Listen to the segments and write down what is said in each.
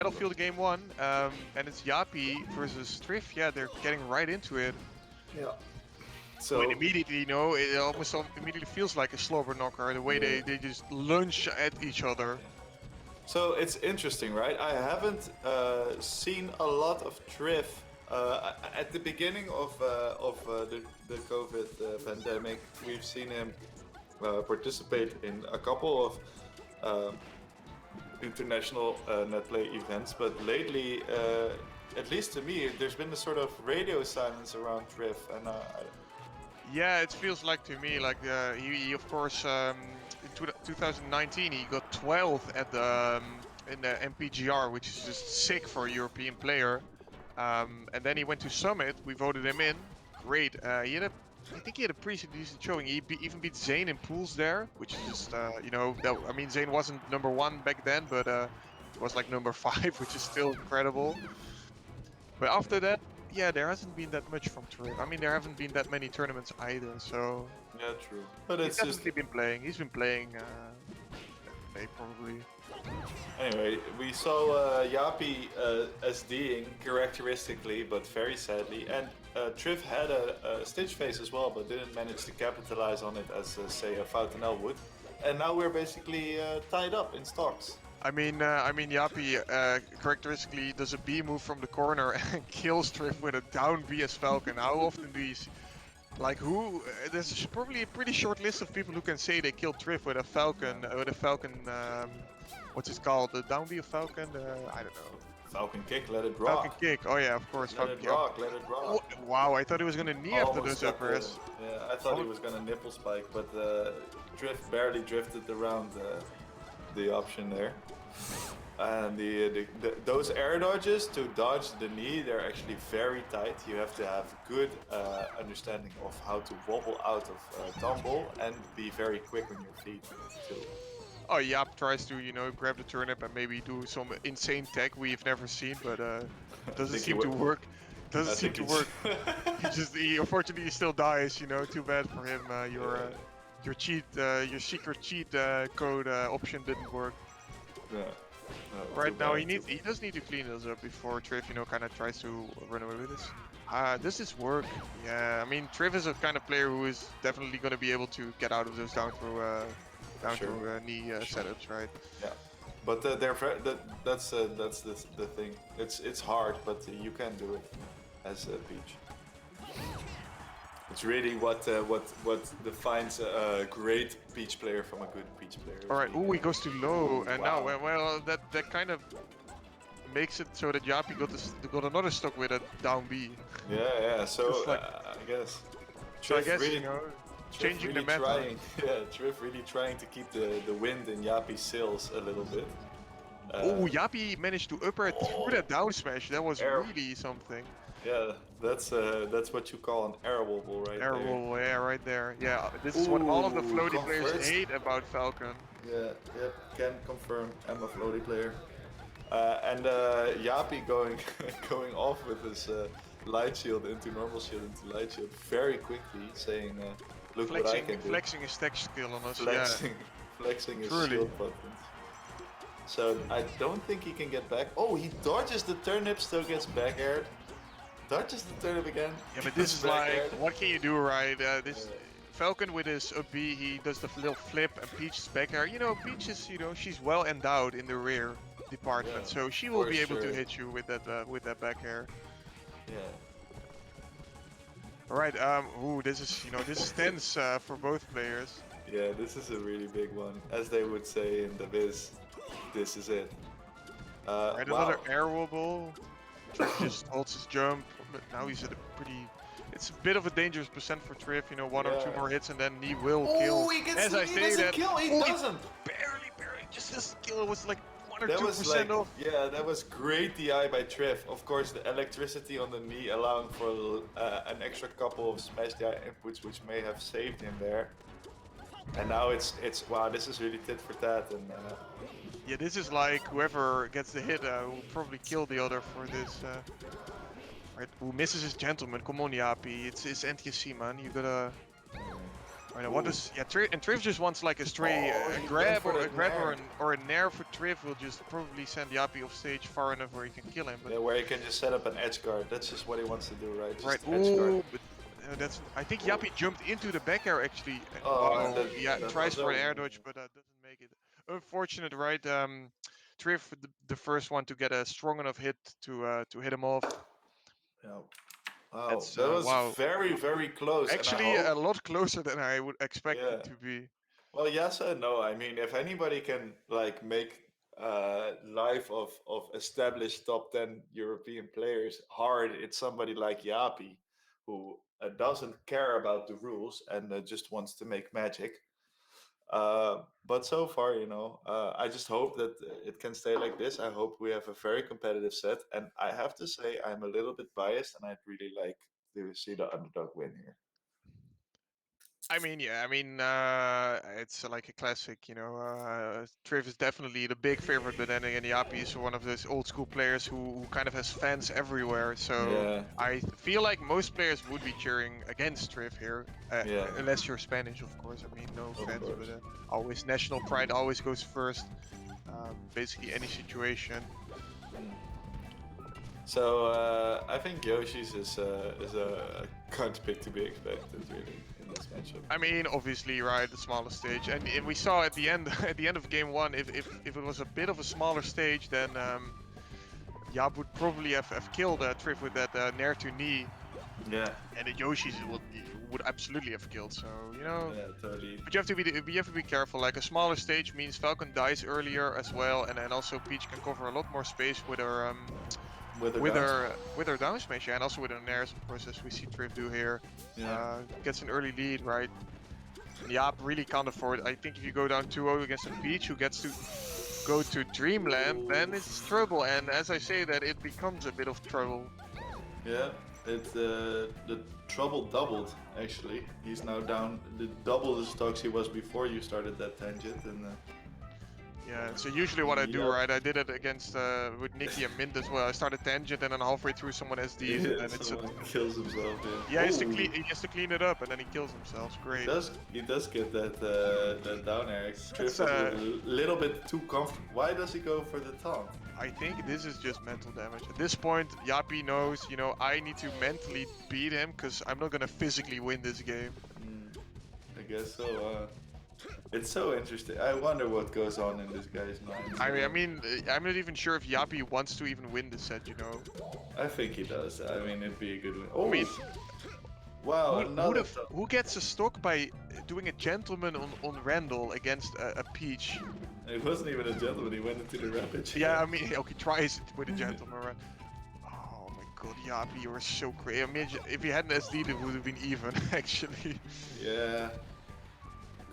Battlefield Game 1, and it's Jeapie versus Trif. Yeah, they're getting right into it. Yeah. I mean, So immediately, it almost immediately feels like a slobber knocker, the way yeah. they just lunge at each other. So it's interesting, right? I haven't seen a lot of Trif at the beginning of the COVID pandemic. We've seen him participate in a couple of um, international netplay events, but lately, at least to me, there's been a sort of radio silence around Trif, and Yeah, it feels like to me like he of course in 2019 he got 12th at the in the MPGR, which is just sick for a European player. And then he went to Summit. We voted him in. Great. I think he had a pretty decent showing. He even beat Zane in pools there, which is just I mean Zane wasn't #1 back then, but he was like #5, which is still incredible. But after that, yeah, there hasn't been that much from Trif. I mean, there haven't been that many tournaments either, so yeah, true. But he's it's just definitely been playing. He's been playing play probably. anyway. We saw Jeapie SDing characteristically, but very sadly, and Trif had a stitch phase as well, but didn't manage to capitalize on it as say a Fountainelle would. And now we're basically tied up in stocks. I mean, Jeapie characteristically does a B move from the corner and kills Trif with a down B as Falcon. How often do you see, like who? There's probably a pretty short list of people who can say they killed Trif with a Falcon, what's it called? The down B of Falcon? I don't know. Falcon kick, let it Falcon rock. kick. Oh yeah, of course. Let Falcon it kick. rock, let it rock. Wow, I thought he was gonna knee after Almost those got uppers. yeah, I thought he was gonna nipple spike, but Trif barely drifted around the option there. And those air dodges to dodge the knee, they're actually very tight. You have to have good understanding of how to wobble out of tumble and be very quick on your feet too. Oh, Yap tries to, grab the turnip and maybe do some insane tech we've never seen, but doesn't seem to work. Doesn't seem to work. He unfortunately he still dies. Too bad for him. Your secret cheat code option didn't work. Yeah. Right now he does need to clean those up before Trif, kind of tries to run away with this. Does this work? Yeah, I mean Trif is a kind of player who is definitely going to be able to get out of those down through knee setups, right? Yeah, but that's the thing. It's hard, but you can do it as a Peach. It's really what defines a great Peach player from a good Peach player. All right. Ooh, he goes too low, and now that kind of makes it so that Jeapie got another stock with a down B. Yeah. So like, I guess. So I guess really, changing really the meta. Trif really trying to keep the wind in Jeapie's sails a little bit. Oh, Jeapie managed to upper through that down smash. That was really something. Yeah, that's what you call an air wobble right there. Air wobble, yeah, right there. Yeah, this is what all of the floaty players hate about Falcon. Yeah, can confirm. I'm a floaty player. And Jeapie going going off with his light shield into normal shield into light shield very quickly, saying, "Look what I can do." Flexing his tech skill on us. Flexing his shield buttons. So I don't think he can get back. Oh, he dodges the turnip, still gets back aired. Dodges the turnip again. Yeah, but this is like, what can you do, right? Falcon with his up B, he does the little flip, and Peach is back air. Peach is, she's well endowed in the rear department, so she will be able to hit you with that back air. Yeah. All right. Ooh, this is tense for both players. Yeah, this is a really big one, as they would say in the biz. This is it. Right, another air wobble. Trif just holds his jump, but now he's at a pretty. It's a bit of a dangerous percent for Trif. One or two more hits, and then he will kill. He gets, As I say that, kill. He doesn't. Barely, just this kill was like 1 or 2% off. Yeah, that was great DI by Trif. Of course, the electricity on the knee allowing for an extra couple of smash DI inputs, which may have saved him there. And now it's wow, this is really tit for tat, and yeah, this is like whoever gets the hit will probably kill the other for this. Right, who misses his gentleman? Come on, Jeapie, it's NTSC, man. You gotta I know what does and Trif just wants like a stray Oh, he grab went for or a the grab nair. or a nair for Trif will just probably send Jeapie off stage far enough where he can kill him. But Yeah, where he can just set up an edge guard. That's just what he wants to do, right? right, Just edge guard. ooh, but that's I think Ooh. Jeapie jumped into the back air actually. Oh, and Wow, yeah, that tries was for a an air dodge, but doesn't make it. Unfortunate, right? Trif the first one to get a strong enough hit to hit him off. yeah. Wow, That's that was wow. very, very close, and I Actually, hope. a lot closer than I would expect Yeah. it to be. Well, yes and no. I mean, if anybody can like make life of established top 10 European players hard, it's somebody like Jeapie, who doesn't care about the rules and just wants to make magic. But so far, I just hope that it can stay like this. I hope we have a very competitive set, and I have to say I'm a little bit biased, and I'd really like to see the underdog win here. I mean, yeah, I mean, it's like a classic, you know. Trif is definitely the big favorite, but then again, Jeapie is one of those old school players who kind of has fans everywhere. So Yeah, I feel like most players would be cheering against Trif here, yeah, unless you're Spanish, of course. I mean, no of offense, but course. always national pride always goes first. Basically, any situation. So I think Yoshi's is a cunt pick to be expected really in this matchup. I mean, obviously, right, the smaller stage, and we saw at the end at the end of game one, if it was a bit of a smaller stage, then Yab would probably have killed Trif with that nair to knee, Yeah, and the Yoshis would absolutely have killed. So you know, yeah, totally. but you have to be careful. Like a smaller stage means Falcon dies earlier as well, and then also Peach can cover a lot more space with her With the with her down smash, yeah, and also with her nairs, of course, as we see Trif do here. yeah. Gets an early lead, right? Yap really can't afford. I think if you go down 2-0 against a Peach who gets to go to Dreamland, then it's trouble. And as I say that, it becomes a bit of trouble. Yeah, the trouble doubled actually. He's now down the double the stocks he was before you started that tangent, and Yeah, so usually what I do, Yep. right, I did it against with Nikki and Mint as well. I started Tangent and then halfway through someone SDs and then it's a... someone kills himself. Yeah, Oh, he has to clean it up and then he kills himself. Great. he does get that down air. That's, Trif was a little bit too comfortable. Why does he go for the taunt? I think this is just mental damage. At this point, Jeapie knows, you know, I need to mentally beat him because I'm not going to physically win this game. I guess so. It's so interesting. I wonder what goes on in this guy's mind. I mean, I'm not even sure if Jeapie wants to even win this set, you know. I think he does. I mean, it'd be a good win. Oh, I mean, wow, another. who gets a stock by doing a gentleman on Randall against a Peach? It wasn't even a gentleman. He went into the rapid. Yeah, I mean, okay, tries it with a gentleman, right? Oh my god, Jeapie, you were so crazy. I mean, if you hadn't SD, it would have been even, actually. Yeah.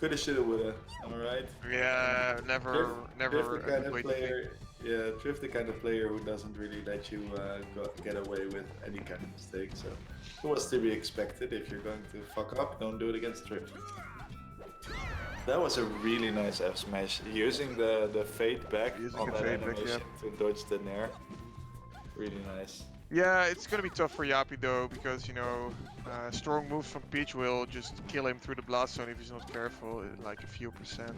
Coulda, shoulda, woulda. Am I right? Yeah, never Trif the kind of way to think. player. Yeah, Trif the kind of player who doesn't really let you get away with any kind of mistake. So it was to be expected. If you're going to fuck up, don't do it against Trif. That was a really nice F smash. Using the fade back Using on the that fade back, animation to dodge the nair. Really nice. Yeah, it's gonna be tough for Jeapie though, because you know, strong moves from Peach will just kill him through the blast zone if he's not careful, like a few percent.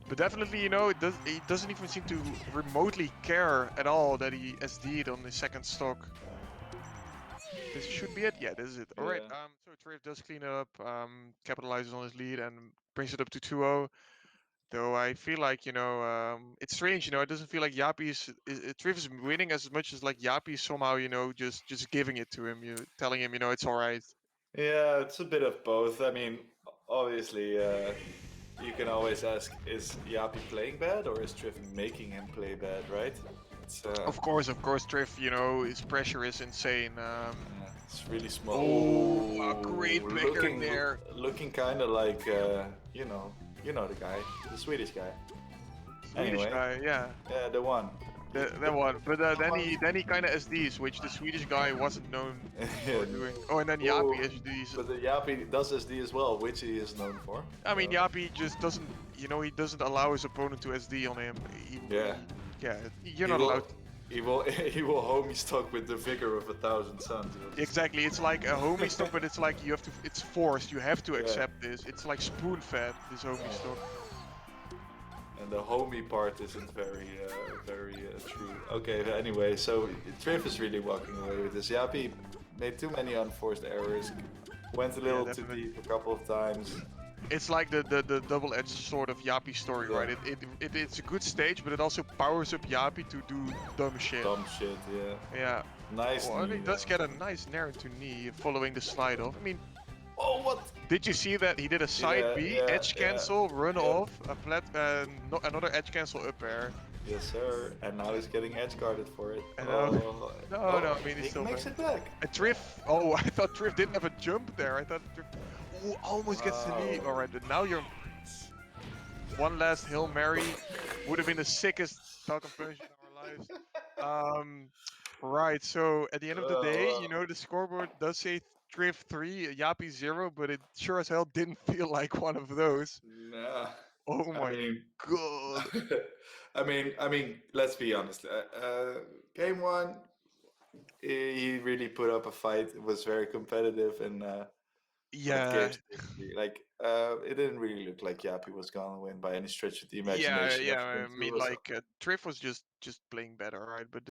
But definitely, you know, he doesn't even seem to remotely care at all that he SD'd on the second stock. This should be it. Yeah, this is it. All right. Yeah. So Trif does clean up, capitalizes on his lead, and brings it up to 2-0. Though I feel like, you know, it's strange, you know, it doesn't feel like Jeapie Trif is winning as much as like Jeapie somehow, you know, just giving it to him, telling him, you know, it's alright. Yeah, it's a bit of both. I mean, obviously, you can always ask, is Jeapie playing bad or is Trif making him play bad, right? It's, Of course, Trif, you know, his pressure is insane. it's really small. Oh, a great picker looking, there. Looking kind of like, you know the guy, the Swedish guy. Swedish guy, yeah. Yeah, the one. That one, but then he kind of SDs, which the Swedish guy wasn't known for doing. Oh, and then Jeapie SDs. But the Jeapie does SD as well, which he is known for. I mean, Jeapie just doesn't, you know, he doesn't allow his opponent to SD on him. Yeah. Yeah, you're not allowed. he will he will homie stock with the vigor of 1,000 suns. He'll just- Exactly, it's like a homie stock, but it's like you have to. It's forced. You have to Yeah. accept this. It's like spoon fed. This homie stock. And the homie part isn't very true. Okay, but anyway, so Trif is really walking away with this. Jeapie made too many unforced errors, went a little too definitely. deep a couple of times. It's like the double-edged sword of Jeapie's story, Yeah. right? It's a good stage, but it also powers up Jeapie to do dumb shit. Dumb shit, yeah. Yeah. Nice Well, and knee, he does though. get a nice nair to knee following the slide off. I mean, Oh, what? did you see that he did a side Yeah, B, yeah, edge yeah, cancel, run yeah. off, a flat, another edge cancel up air. Yes, sir. And now he's getting edge guarded for it. I know. Oh. No, Oh, no, I mean, he's he still makes there. it back. A Trif. Oh, I thought Trif didn't have a jump there. I thought Trif. Ooh, almost gets the knee. Wow. Alright, but now you're. One last Hail Mary would have been the sickest Falcon Punch in our lives. Right, so at the end of the day, you know, the scoreboard does say Trif 3, Jeapie 0, but it sure as hell didn't feel like one of those. Nah. Oh I my mean, god. I mean, let's be honest. Game one, he really put up a fight. It was very competitive, and but Yeah, games three, like it didn't really look like Yappy was gonna win by any stretch of the yeah, imagination. yeah. After I game two mean, was like Trif was just playing better, right? But